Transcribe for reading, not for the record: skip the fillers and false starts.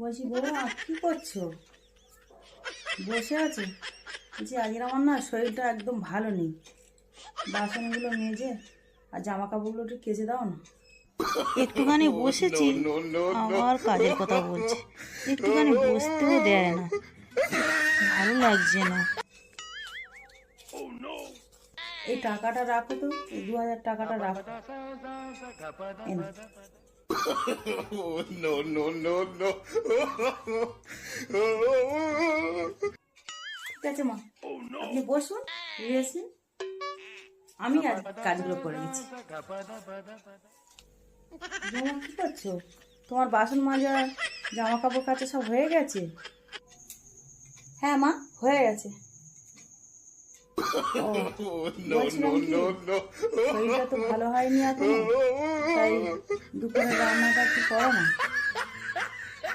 বলছি বৌমা কি করছো? বসে আছো? বলছি আজকে আমার না শরীরটা একদম ভালো নেই। বাসনগুলো মেজে আর জামা কাপড়গুলো একটু কেচে দাও না। একটুখানি বসেছি, আবার কাজের কথা বলছে। একটুখানি বসতেও দেয় না, ভালো লাগছে না। এই টাকাটা রাখো তো, এই 2000 টাকাটা রাখো। এই নাও। ঠিক আছে মা, আপনি বসুন, রেস্ট নিন। আমি আর কাজগুলো করে গেছি। বৌমা কি করছো? তোমার বাসন মাজা, জামা কাপড় কাচা সব হয়ে গেছে? হ্যাঁ মা, হয়ে গেছে। ও, বলছিলাম কি, শরীরটা তো ভালো হয়নি এখনো, তাই দুপুরে রান্নাটা একটু করো না।